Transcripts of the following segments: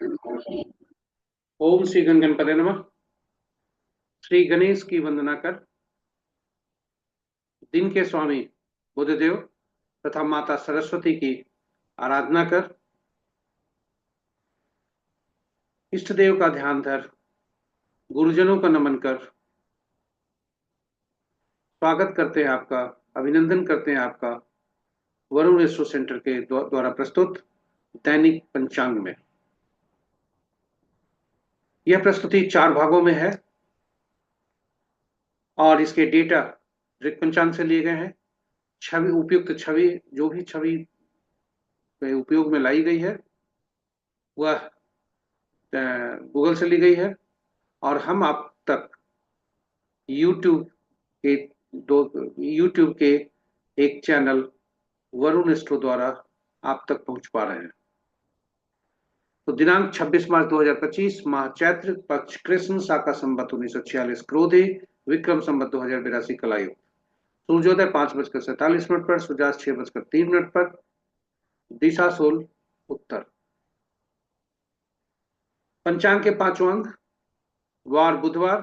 ओम श्री गण गणपते नमः। श्री गणेश की वंदना कर, दिन के स्वामी बुद्धदेव तथा माता सरस्वती की आराधना कर, इष्ट देव का ध्यान धर, गुरुजनों का नमन कर, स्वागत करते हैं आपका, अभिनंदन करते हैं आपका वरुण एस्ट्रो सेंटर के द्वारा प्रस्तुत दैनिक पंचांग में। यह प्रस्तुति 4 भागों में है और इसके डेटा ऋक पंचांग से लिए गए हैं। छवि, उपयुक्त छवि, जो भी छवि उपयोग में लाई गई है वह गूगल से ली गई है और हम आप तक यूट्यूब के यूट्यूब के एक चैनल वरुण एस्ट्रो द्वारा आप तक पहुंच पा रहे हैं। तो दिनांक 26 मार्च 2025, माह चैत्र, पक्ष कृष्ण, शाका संवत 1946 क्रोधी, विक्रम संवत 2082 कलायुग। सूर्योदय 5:47 पर, सूर्यास्त 6:03 पर, दिशा सोल उत्तर। पंचांग के 5 अंक। वार बुधवार,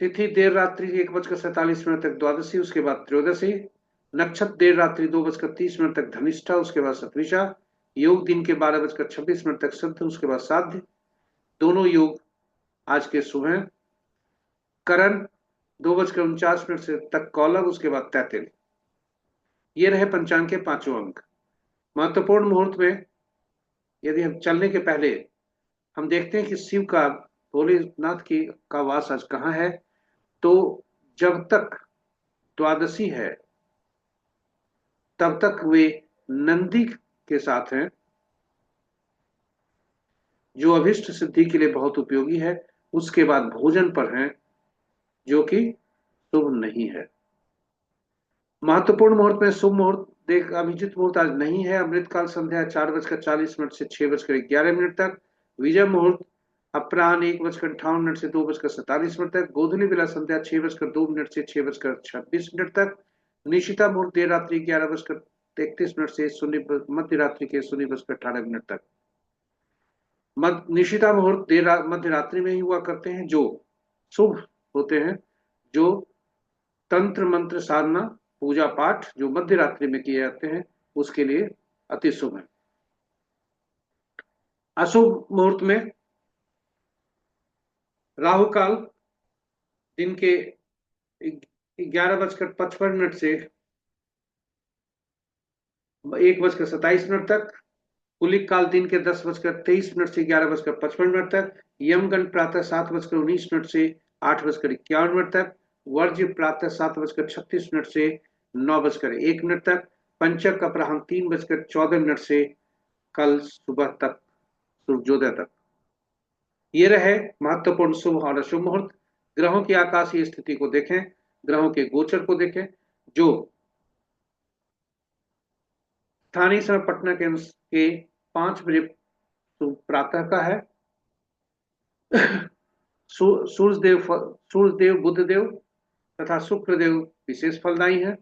तिथि देर रात्रि 1:47 तक द्वादशी, उसके बाद त्रयोदशी। नक्षत्र देर रात्रि 2:30 तक धनिष्ठा, उसके बाद सतविशा। योग दिन के 12:26 तक सिद्ध, उसके बाद साध्य। दोनों योग आज के सुबह। करण 2:49 से तक कौलव, उसके बाद तैतिल। ये रहे पंचांग के 5 अंक। महत्वपूर्ण मुहूर्त में यदि हम चलने के पहले हम देखते हैं कि शिव का, भोलेनाथ की का वास आज कहाँ है। तो जब तक द्वादशी है तब तक वे नंदी के साथ हैं, जो अभिष्ट सिद्धि के लिए बहुत उपयोगी है। उसके बाद भोजन पर हैं, जो कि शुभ नहीं है। महत्वपूर्ण मुहूर्त में शुभ मुहूर्त देख, अभिजित मुहूर्त आज नहीं है। अमृतकाल संध्या 4:40 से 6:11 तक। विजय मुहूर्त अपराह्न 1:58 से 2:47 तक। गोधूली बेला संध्या 6:02 से 6:26 तक। निशिता मुहूर्त देर रात्रि 11:31 से शून्य मध्य रात्रि के 0:18 तक। निशिता मुहूर्त देर मध्य रात्रि में ही हुआ करते हैं, जो शुभ होते हैं। जो तंत्र मंत्र साधना, पूजा पाठ जो मध्य रात्रि में किए जाते हैं, उसके लिए अति शुभ है। अशुभ मुहूर्त में राहु काल दिन के 11:55 से 1:27 तक। कुलिक काल दिन के 10:23 से 11:55 तक। यमगंड प्रातः 7:19 से 8:51 तक। वर्ज्य प्रातः 7:36 से 9:01 तक। पंचक अपराह्न 3:14 से कल सुबह तक, सूर्योदय तक। ये रहे महत्वपूर्ण शुभ और अशुभ मुहूर्त। ग्रहों की आकाशीय स्थिति को देखें, ग्रहों के गोचर को देखें। जो स्थानीय समय पटना के 5 बजे प्रातः का है। सूर्यदेव बुधदेव तथा शुक्रदेव विशेष फलदायी है।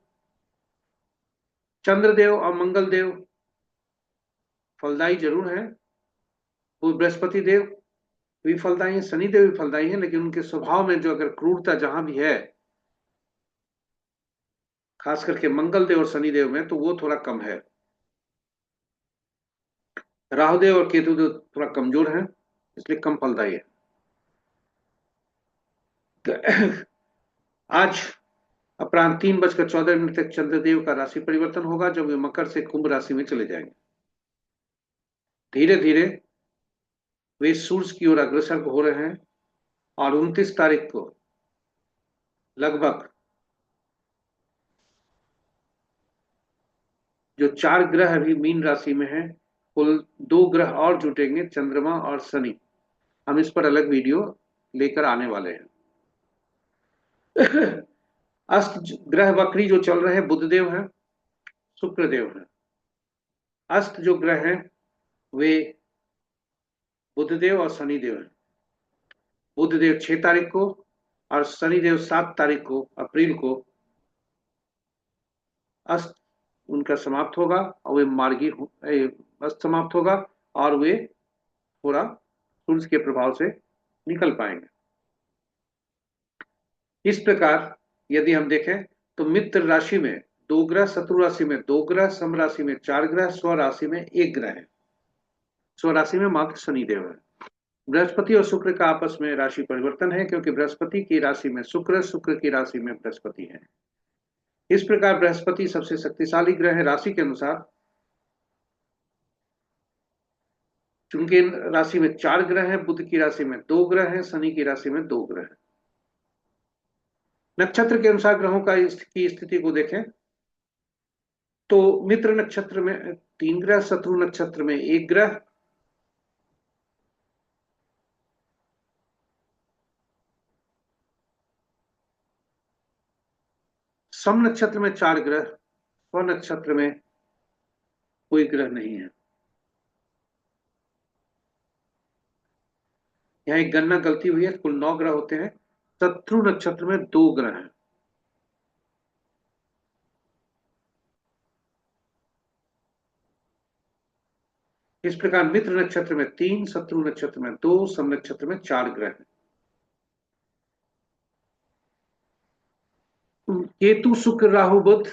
चंद्रदेव और मंगलदेव फलदायी जरूर है। बृहस्पति देव भी फलदायी है, शनिदेव भी फलदायी है, लेकिन उनके स्वभाव में जो अगर क्रूरता जहां भी है, खास करके मंगलदेव और शनिदेव में, तो वो थोड़ा कम है। राहुदेव और केतुदेव थोड़ा कमजोर है, इसलिए कम फलदायी है। आज अपराह्न 3:14 तक चंद्रदेव का राशि परिवर्तन होगा, जब वे मकर से कुंभ राशि में चले जाएंगे। धीरे धीरे वे सूर्य की ओर अग्रसर हो रहे हैं और 29 तारीख को लगभग जो 4 ग्रह अभी मीन राशि में हैं, कुल 2 ग्रह और जुटेंगे, चंद्रमा और शनि। हम इस पर अलग वीडियो लेकर आने वाले हैं। अष्ट ग्रह वक्री जो चल रहे हैं, बुधदेव हैं, शुक्रदेव हैं। अष्ट जो ग्रह हैं वे बुधदेव और शनिदेव हैं। बुधदेव 6 तारीख को और शनिदेव 7 तारीख को अप्रैल को अस्त उनका समाप्त होगा और वे अस्त समाप्त होगा और वे थोड़ा सूर्य के प्रभाव से निकल पाएंगे। इस प्रकार यदि हम देखें तो मित्र राशि में दो ग्रह, शत्रु राशि में दो ग्रह, सम राशि में चार ग्रह, स्व राशि में एक ग्रह है। स्व राशि में मात्र शनिदेव है। बृहस्पति और शुक्र का आपस में राशि परिवर्तन है, क्योंकि बृहस्पति की राशि में शुक्र, शुक्र की राशि में बृहस्पति है। इस प्रकार बृहस्पति सबसे शक्तिशाली ग्रह है राशि के अनुसार। उनके राशि में चार ग्रह हैं, बुध की राशि में दो ग्रह हैं, शनि की राशि में दो ग्रह हैं। नक्षत्र के अनुसार ग्रहों की स्थिति को देखें तो मित्र नक्षत्र में तीन ग्रह, शत्रु नक्षत्र में एक ग्रह, सम नक्षत्र में चार ग्रह, स्व नक्षत्र में कोई ग्रह नहीं है। यहाँ एक गणना गलती हुई है, कुल 9 ग्रह होते हैं, शत्रु नक्षत्र में दो ग्रह हैं। इस प्रकार मित्र नक्षत्र में तीन, शत्रु नक्षत्र में दो, सम नक्षत्र में चार ग्रह हैं। केतु, शुक्र, राहु, बुध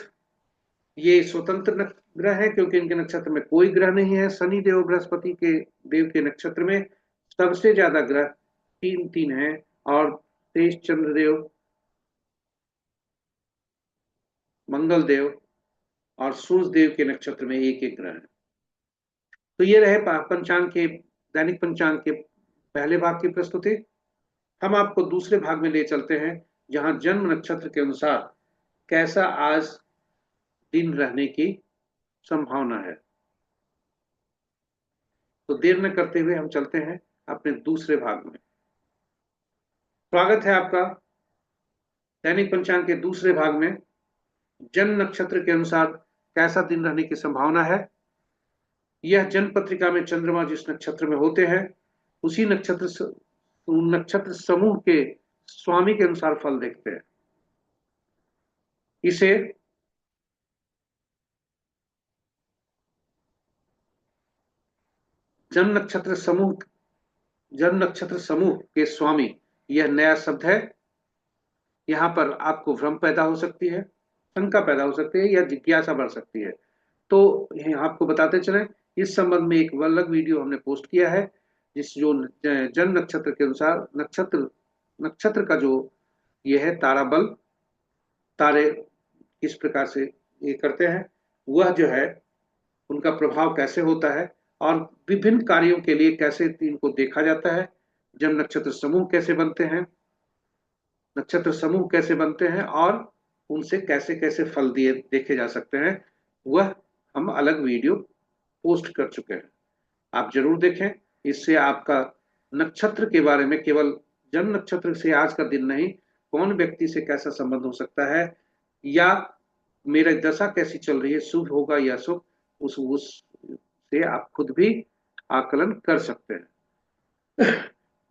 ये स्वतंत्र ग्रह है, क्योंकि इनके नक्षत्र में कोई ग्रह नहीं है। शनि देव बृहस्पति के देव के नक्षत्र में सबसे ज्यादा ग्रह तीन तीन है, और तेज चंद्रदेव, मंगल देव और सूर्य देव के नक्षत्र में एक एक ग्रह है। तो ये रहे पंचांग के, दैनिक पंचांग के पहले भाग की प्रस्तुति। हम आपको दूसरे भाग में ले चलते हैं, जहां जन्म नक्षत्र के अनुसार कैसा आज दिन रहने की संभावना है। तो देर न करते हुए हम चलते हैं अपने दूसरे भाग में। स्वागत है आपका दैनिक पंचांग के दूसरे भाग में। जन्म नक्षत्र के अनुसार कैसा दिन रहने की संभावना है, यह जन्म पत्रिका में चंद्रमा जिस नक्षत्र में होते हैं उसी नक्षत्र समूह के स्वामी के अनुसार फल देखते हैं। इसे जन्म नक्षत्र समूह के स्वामी, यह नया शब्द है। यहां पर आपको भ्रम पैदा हो सकती है, शंका पैदा हो सकती है या जिज्ञासा बढ़ सकती है। तो आपको बताते चलें, इस संबंध में एक अलग वीडियो हमने पोस्ट किया है, जिस जो जन्म नक्षत्र के अनुसार नक्षत्र का जो ये है तारा बल, तारे किस प्रकार से ये करते हैं, वह जो है उनका प्रभाव कैसे होता है, और विभिन्न कार्यों के लिए कैसे इनको देखा जाता है, जन्म नक्षत्र समूह कैसे बनते हैं, नक्षत्र समूह कैसे बनते हैं, और उनसे कैसे कैसे फल दिए देखे जा सकते हैं, वह हम अलग वीडियो पोस्ट कर चुके हैं। आप जरूर देखें। इससे आपका नक्षत्र के बारे में, केवल जन्म नक्षत्र से आज का दिन नहीं, कौन व्यक्ति से कैसा संबंध हो सकता है, या मेरा दशा कैसी चल रही है, शुभ होगा या शुभ, उस से आप खुद भी आकलन कर सकते हैं।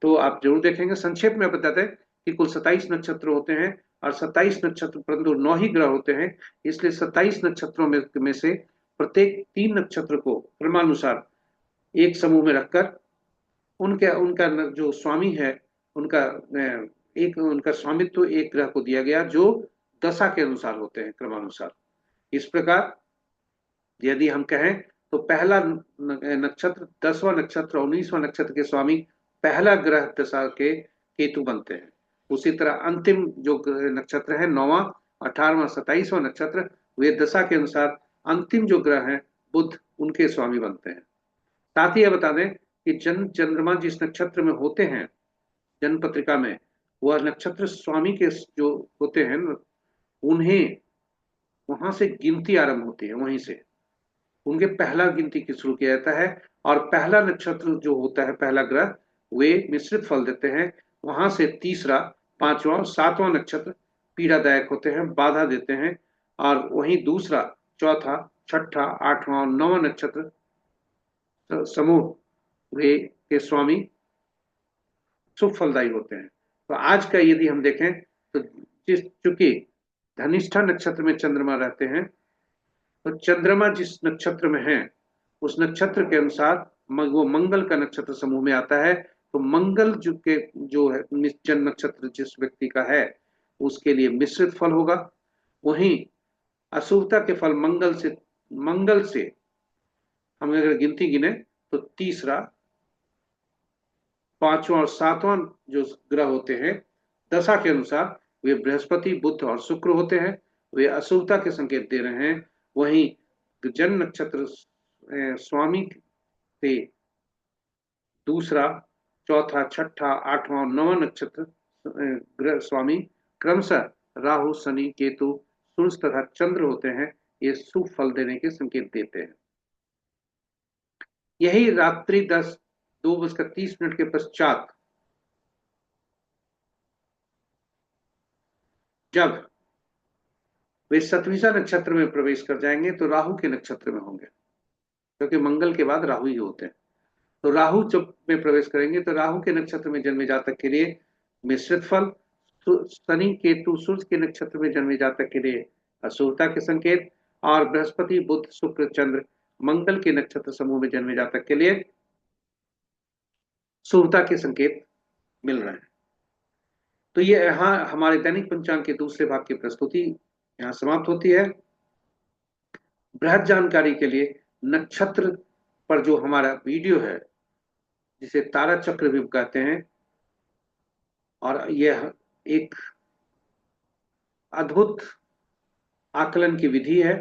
तो आप जरूर देखेंगे। संक्षेप में बताते हैं कि कुल 27 नक्षत्र होते हैं, और 27 नक्षत्र परंतु 9 ही ग्रह होते हैं। इसलिए 27 नक्षत्रों में से प्रत्येक 3 नक्षत्र को क्रमानुसार एक समूह में रखकर उनका उनका जो स्वामी है, उनका उनका स्वामित्व एक ग्रह को दिया गया, जो दशा के अनुसार होते हैं क्रमानुसार। इस प्रकार यदि हम कहें तो पहला नक्षत्र, 10वां नक्षत्र, 19वां नक्षत्र के स्वामी पहला ग्रह दशा के केतु बनते हैं। उसी तरह अंतिम जो नक्षत्र है, 9वां, 18वां, 27वां नक्षत्र, वे दशा के अनुसार अंतिम जो ग्रह हैं बुध, उनके स्वामी बनते हैं। साथ ही यह बता दें कि चंद्रमा जिस नक्षत्र में होते हैं जन्म पत्रिका में, वह नक्षत्र स्वामी के जो होते हैं उन्हें वहां से गिनती आरंभ होती है, वहीं से उनके पहला गिनती की शुरू किया जाता है। और पहला नक्षत्र जो होता है, पहला ग्रह, वे मिश्रित फल देते हैं। वहां से तीसरा, पांचवा और सातवां नक्षत्र पीड़ादायक होते हैं, बाधा देते हैं। और वहीं दूसरा, चौथा, छठा, आठवां और नौवां नक्षत्र समूह वे के स्वामी शुभ फलदायी होते हैं। तो आज का यदि हम देखें तो चूंकि धनिष्ठा नक्षत्र में चंद्रमा रहते हैं, तो चंद्रमा जिस नक्षत्र में है उस नक्षत्र के अनुसार वो मंगल का नक्षत्र समूह में आता है, तो मंगल जो है जन्म नक्षत्र जिस व्यक्ति का है उसके लिए मिश्रित फल होगा। वहीं अशुभता के फल मंगल से हम अगर गिनती गिने तो तीसरा, पांचवा और सातवां जो ग्रह होते हैं दशा के अनुसार वे बृहस्पति, बुध और शुक्र होते हैं, वे अशुभता के संकेत दे रहे हैं। वहीं जन्म नक्षत्र स्वामी से दूसरा, चौथा, छठा, आठवां और नवां नक्षत्र ग्रह स्वामी क्रमशः राहु, शनि, केतु, सूर्य तथा चंद्र होते हैं। ये शुभ फल देने के संकेत देते हैं। यही रात्रि 2:30 के पश्चात जब वे सतविशा नक्षत्र में प्रवेश कर जाएंगे तो राहु के नक्षत्र में होंगे, क्योंकि मंगल के बाद राहु ही होते हैं। तो राहु जब में प्रवेश करेंगे तो राहु के नक्षत्र में जन्मे जातक के लिए मिश्रित फल, शनि, केतु, सूर्य के नक्षत्र में जन्मे जातक के लिए अशुभता के संकेत, और बृहस्पति, बुध, शुक्र, चंद्र, मंगल के नक्षत्र समूह में जन्मे जातक के लिए शुभता के संकेत मिल रहे हैं। तो ये यहाँ हमारे दैनिक पंचांग के दूसरे भाग की प्रस्तुति यहाँ समाप्त होती है। बृहद जानकारी के लिए नक्षत्र पर जो हमारा वीडियो है, जिसे तारा चक्र भी कहते हैं, और यह एक अद्भुत आकलन की विधि है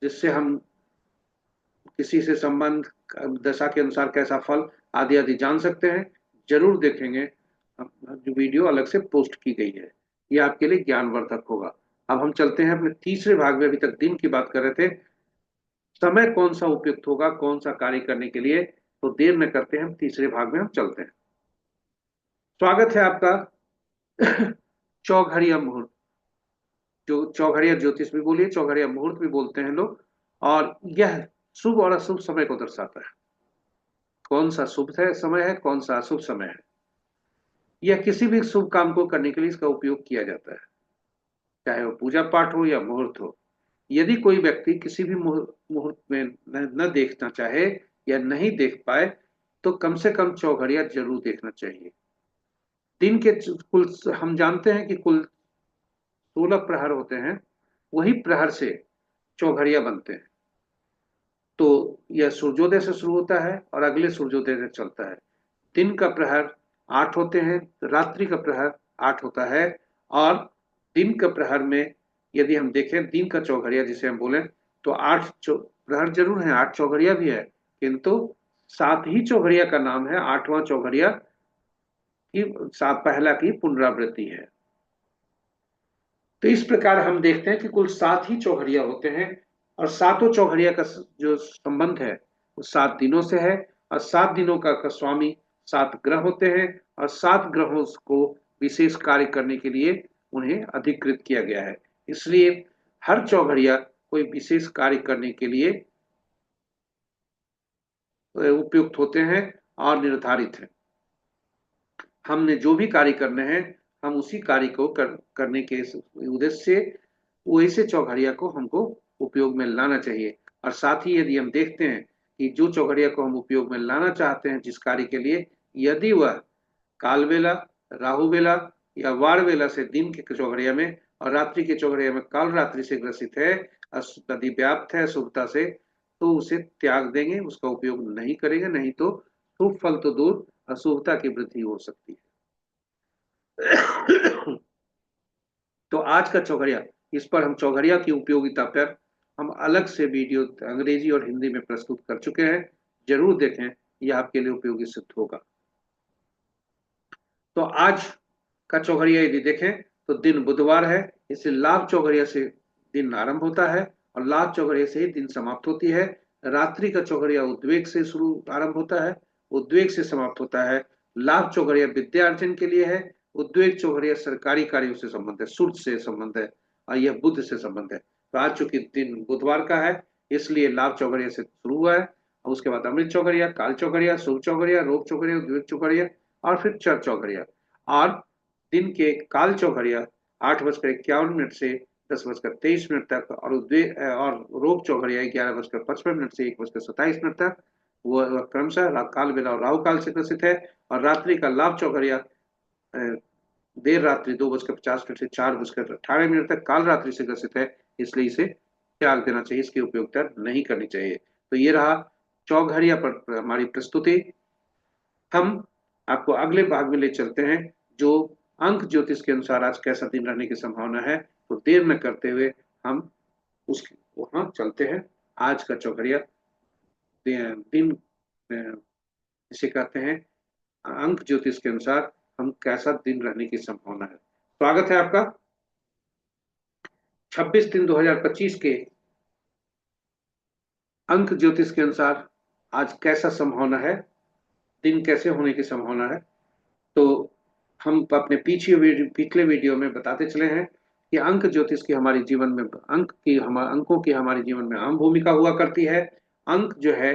जिससे हम किसी से संबंध, दशा के अनुसार कैसा फल आदि आदि जान सकते हैं। जरूर देखेंगे, जो वीडियो अलग से पोस्ट की गई है, ये आपके लिए ज्ञानवर्धक होगा। अब हम चलते हैं अपने तीसरे भाग में। अभी तक दिन की बात कर रहे थे, समय कौन सा उपयुक्त होगा कौन सा कार्य करने के लिए, तो देर न करते हैं, हम तीसरे भाग में हम चलते हैं। स्वागत है आपका चौघड़िया मुहूर्त, जो चौघड़िया ज्योतिष भी बोलिए, चौघड़िया मुहूर्त भी बोलते हैं लोग, और यह शुभ और अशुभ समय को दर्शाता है। कौन सा शुभ समय है, कौन सा अशुभ समय है, यह किसी भी शुभ काम को करने के लिए इसका उपयोग किया जाता है, चाहे वो पूजा पाठ हो या मुहूर्त हो। यदि कोई व्यक्ति किसी भी मुहूर्त में न देखना चाहे या नहीं देख पाए तो कम से कम चौघड़िया जरूर देखना चाहिए। दिन के कुल, हम जानते हैं कि कुल 16 प्रहर होते हैं, वही प्रहर से चौघड़िया बनते हैं। तो यह सूर्योदय से शुरू होता है और अगले सूर्योदय से चलता है। दिन का प्रहर 8 होते हैं, रात्रि का प्रहर 8 होता है। और दिन का प्रहर में यदि हम देखें, दिन का चौघड़िया जिसे हम बोले, तो 8 प्रहर जरूर है, 8 चौघड़िया भी है, किंतु 7 ही चौघड़िया का नाम है। 8वां चौघड़िया की पहला की पुनरावृत्ति है। तो इस प्रकार हम देखते हैं कि कुल 7 ही चौघड़िया होते हैं, और सातों चौघड़िया का जो संबंध है वो 7 दिनों से है, और 7 दिनों का स्वामी 7 ग्रह होते हैं, और 7 ग्रहों को विशेष कार्य करने के लिए उन्हें अधिकृत किया गया है। इसलिए हर चौघड़िया कोई विशेष कार्य करने के लिए उपयुक्त होते हैं और निर्धारित है। हमने जो भी कार्य करने हैं, हम उसी कार्य को करने के उद्देश्य से वैसे चौघड़िया को हमको उपयोग में लाना चाहिए। और साथ ही यदि हम देखते हैं कि जो चौघड़िया को हम उपयोग में लाना चाहते हैं जिस कार्य के लिए, यदि वह काल वेला, राहु वेला या वार वेला से दिन के चौघड़िया में और रात्रि के चौघड़िया में काल रात्रि से ग्रसित है, यदि व्याप्त है शुभता से, तो उसे त्याग देंगे, उसका उपयोग नहीं करेंगे, नहीं तो शुभ फल तो दूर अशुभता की वृद्धि हो सकती है। तो आज का चौघड़िया, इस पर हम चौघड़िया की उपयोगिता पर हम अलग से वीडियो अंग्रेजी और हिंदी में प्रस्तुत कर चुके हैं, जरूर देखें, यह आपके लिए उपयोगी सिद्ध होगा। तो आज का चौघड़िया यदि देखें तो दिन बुधवार है, इसलिए लाभ चौघड़िया से दिन आरंभ होता है और लाभ चौघड़िया से ही दिन समाप्त होती है। रात्रि का चौघड़िया उद्वेग से शुरू आरंभ होता है, उद्वेग से समाप्त होता है। लाभ चौघड़िया विद्यार्जन के लिए है, उद्वेग चौघड़िया सरकारी कार्यों से संबंध है, सूर्य से संबंध है, और यह बुध से संबंध है। तो आज चूंकि दिन बुधवार का है, इसलिए लाभ चौघड़िया से शुरू हुआ है, और उसके बाद अमृत चौघड़िया, काल चौघड़िया, शुभ चौघड़िया, रोग चौघड़िया, उद्वेग चौघड़िया, और फिर चर चौघड़िया। और दिन के काल चौघड़िया 8:51 से 10:23 तक, और रोग चौघड़िया 11:55 से 1:27 तक, वो क्रमशः काल बेला और राहु काल से ग्रसित है। और रात्रि का लाभ चौघड़िया देर रात्रि 2:50 से 4:18 तक काल रात्रि से ग्रसित है, इसलिए इसे त्याग देना चाहिए, इसकी उपयोगिता नहीं करनी चाहिए। तो ये रहा चौघड़िया पर हमारी प्रस्तुति। हम आपको अगले भाग में ले चलते हैं, जो अंक ज्योतिष के अनुसार आज कैसा दिन रहने की संभावना है। तो देर न करते हुए हम उस वहां चलते हैं। आज का चौघड़िया दिन जिसे कहते हैं अंक ज्योतिष के अनुसार हम कैसा दिन रहने की संभावना है। स्वागत है आपका 26/3/2025 के अंक ज्योतिष के अनुसार आज कैसा संभावना है, दिन कैसे होने की संभावना है। तो हम अपने पिछले वीडियो में बताते चले हैं कि अंक ज्योतिष की हमारे जीवन में अंकों की हमारे जीवन में अहम भूमिका हुआ करती है। अंक जो है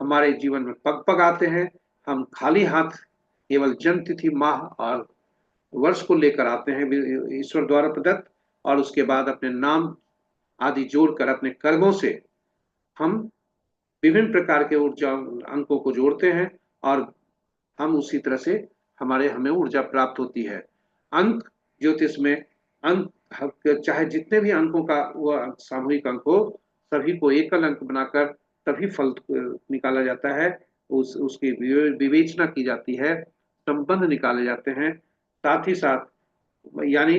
हमारे जीवन में पग पग आते हैं। हम खाली हाथ केवल जन्म तिथि, माह और वर्ष को लेकर आते हैं ईश्वर द्वारा प्रदत्त, और उसके बाद अपने नाम आदि जोड़कर अपने कर्मों से हम विभिन्न प्रकार के ऊर्जा अंकों को जोड़ते हैं, और हम उसी तरह से हमें ऊर्जा प्राप्त होती है। अंक ज्योतिष में अंक चाहे जितने भी अंकों का वह सामूहिक अंक हो, सभी को एकल अंक बनाकर तभी फल निकाला जाता है, उसकी विवेचना की जाती है, संबंध निकाले जाते हैं। साथ ही साथ यानी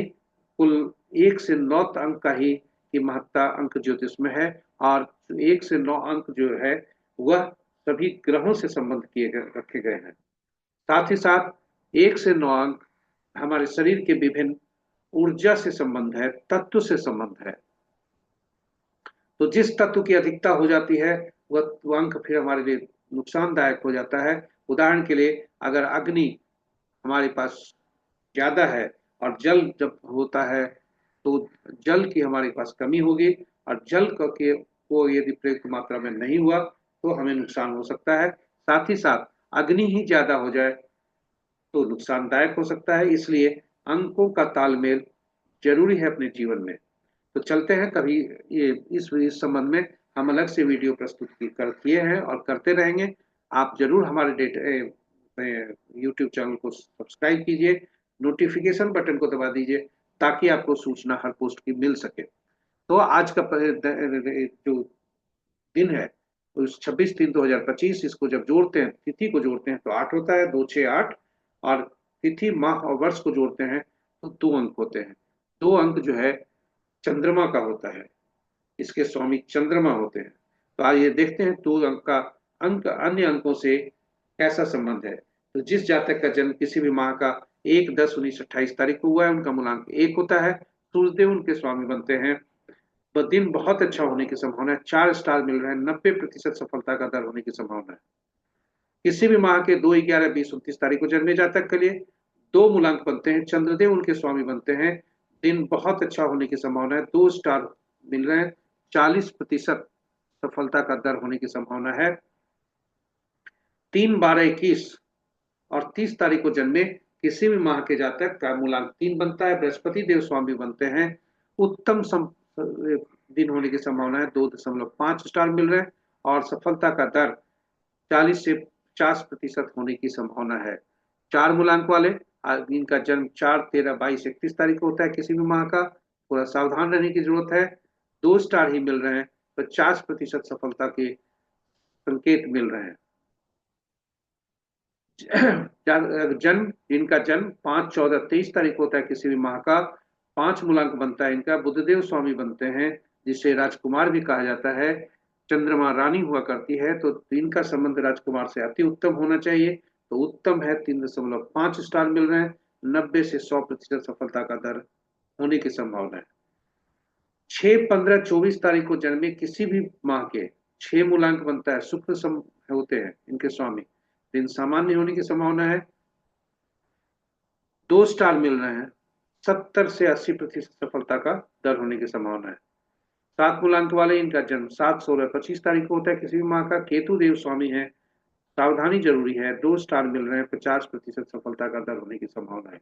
कुल 1 से 9 अंक का ही की महत्ता अंक ज्योतिष में है, और 1 से 9 अंक जो है वह सभी ग्रहों से संबंध रखे गए हैं। साथ ही साथ 1 से 9 अंक हमारे शरीर के विभिन्न ऊर्जा से संबंध है, तत्व से संबंध है। तो जिस तत्व की अधिकता हो जाती है वह अंक फिर हमारे लिए नुकसानदायक हो जाता है। उदाहरण के लिए अगर अग्नि हमारे पास ज्यादा है और जल जब होता है तो जल की हमारे पास कमी होगी, और जल को यदि पर्याप्त मात्रा में नहीं हुआ तो हमें नुकसान हो सकता है। साथ ही साथ अग्नि ही ज्यादा हो जाए तो नुकसानदायक हो सकता है। इसलिए अंकों का तालमेल जरूरी है अपने जीवन में। तो चलते हैं, कभी ये इस संबंध में हम अलग से वीडियो प्रस्तुत किए हैं और करते रहेंगे। आप जरूर हमारे यूट्यूब चैनल को सब्सक्राइब कीजिए, नोटिफिकेशन बटन को दबा दीजिए, ताकि आपको सूचना हर पोस्ट की मिल सके। तो आज का जो दिन है उस 26/3/2025, इसको जब जोड़ते हैं, तिथि को जोड़ते हैं तो 8 होता है, 2 6 8, और तिथि, माह और वर्ष को जोड़ते हैं तो 2 अंक होते हैं। 2 अंक जो है चंद्रमा का होता है, इसके स्वामी चंद्रमा होते हैं। तो आइए देखते हैं 2 अंक का अंक अन्य अंकों से कैसा संबंध है। तो जिस जातक का जन्म किसी भी माह का 1 10 19 28 तारीख को हुआ है, उनका मूलांक 1 होता है, सूर्यदेव उनके स्वामी बनते हैं। वह दिन बहुत अच्छा होने की संभावना है, 4 स्टार मिल रहे हैं, 90% सफलता का दर होने की संभावना है। किसी भी माह के 2 11 20 29 तारीख को जन्मे जातक के लिए 2 मूलांक बनते हैं, चंद्रदेव उनके स्वामी बनते हैं, दिन बहुत अच्छा होने की संभावना है, 2 स्टार मिल रहे हैं, 40% सफलता का दर होने की संभावना है। 3 12 21 और 30 तारीख को जन्मे किसी भी माह के जातक का मूलांक 3 बनता है, बृहस्पति देव स्वामी बनते हैं, उत्तम दिन होने की संभावना है, 2.5 स्टार मिल रहे हैं, और सफलता का दर 40 से 50% होने की संभावना है। 4 मूलांक वाले इनका जन्म 4 13 22 31 तारीख को होता है, किसी भी माह का, थोड़ा सावधान रहने की जरूरत है। 2 स्टार ही मिल रहे हैं, 50% सफलता के संकेत मिल रहे हैं। इनका जन्म 5 14 23 तारीख को होता है, किसी भी माह का, 5 मूलांक बनता है इनका, बुधदेव स्वामी बनते हैं, जिसे राजकुमार भी कहा जाता है, चंद्रमा रानी हुआ करती है, तो इनका संबंध राजकुमार से अति उत्तम होना चाहिए। तो उत्तम है, 3.5 स्टार मिल रहे हैं, 90 से 100% सफलता का दर होने की संभावना है। 6 15 24 तारीख को जन्मे किसी भी माह के 6 मूलांक बनता है, शुक्र होते हैं इनके स्वामी, दिन सामान्य होने की संभावना है, 2 स्टार मिल रहे हैं, 70 से 80% सफलता का दर होने की संभावना है। 7 मूलांक वाले इनका जन्म 7 16 25 तारीख को होता है, किसी भी माह का, केतु देव स्वामी है, सावधानी जरूरी है, 2 स्टार मिल रहे हैं, 50% सफलता का दर होने की संभावना है।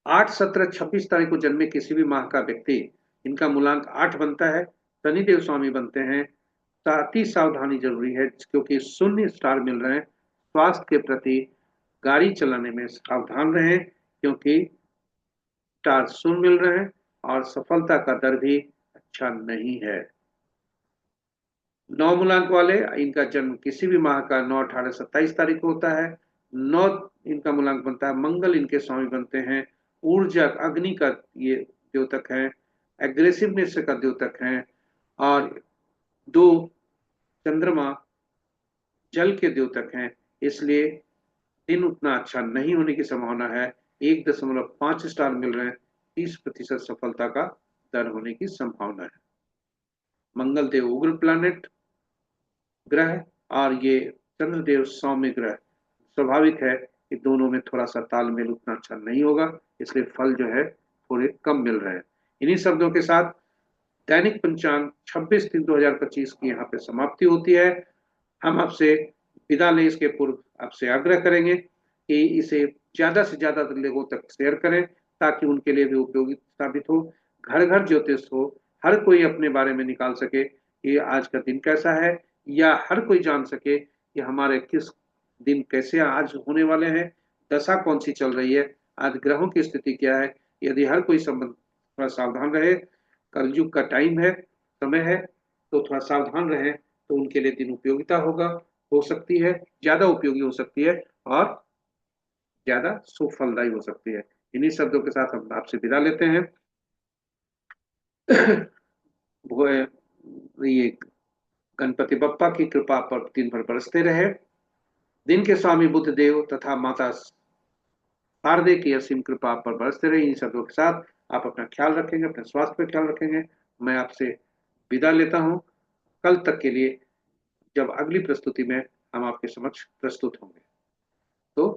8, 17, 26 तारीख को जन्मे किसी भी माह का व्यक्ति, इनका मूलांक 8 बनता है, शनिदेव स्वामी बनते हैं। अति सावधानी जरूरी है, क्योंकि शून्य स्टार मिल रहे हैं। स्वास्थ्य के प्रति गाड़ी चलाने में सावधान रहें, क्योंकि स्टार शून्य मिल रहे हैं और सफलता का दर भी अच्छा नहीं है। 9 मूलांक वाले, इनका जन्म किसी भी माह का 9, 18, 27 तारीख को होता है। 9 इनका मूलांक बनता है, मंगल इनके स्वामी बनते हैं। ऊर्जा अग्नि का ये द्योतक है, एग्रेसिवनेस का द्योतक है। और 2 चंद्रमा जल के द्योतक हैं, इसलिए दिन उतना अच्छा नहीं होने की संभावना है। 1.5 स्टार मिल रहे हैं, 30% सफलता का दर होने की संभावना है। मंगल देव उग्र प्लैनेट ग्रह और ये चंद्रदेव सौम्य ग्रह, स्वाभाविक है कि दोनों में थोड़ा सा तालमेल उतना अच्छा नहीं होगा, इसलिए फल जो है थोड़े कम मिल रहे हैं। इन्हीं शब्दों के साथ दैनिक पंचांग 26/3/2025 की यहाँ पे समाप्ति होती है। हम आपसे विदा लें इसके पूर्व आपसे आग्रह करेंगे कि इसे ज्यादा से ज्यादा लोगों तक शेयर करें, ताकि उनके लिए भी उपयोगी साबित हो। घर घर ज्योतिष हो, हर कोई अपने बारे में निकाल सके कि आज का दिन कैसा है, या हर कोई जान सके कि हमारे किस दिन कैसे आज होने वाले हैं, दशा कौन सी चल रही है, आज ग्रहों की स्थिति क्या है। यदि हर कोई संबंध थोड़ा सावधान रहे, कलयुग का टाइम है, समय है, तो थोड़ा सावधान रहे, तो उनके लिए दिन उपयोगिता होगा, हो सकती है, ज्यादा उपयोगी हो सकती है और ज्यादा सुफलदायी हो सकती है। इन्हीं शब्दों के साथ हम आपसे विदा लेते हैं। वो ये गणपति बप्पा की कृपा पर दिन भर बरसते रहे। दिन के स्वामी बुद्ध देव तथा माता शारदे की असीम कृपा पर बरसते रहे। इन शब्दों के साथ आप अपना ख्याल रखेंगे, अपने स्वास्थ्य पर ख्याल रखेंगे। मैं आपसे विदा लेता हूँ, कल तक के लिए, जब अगली प्रस्तुति में हम आपके समक्ष प्रस्तुत होंगे। तो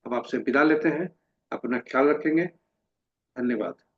अब आपसे विदा लेते हैं, अपना ख्याल रखेंगे। धन्यवाद।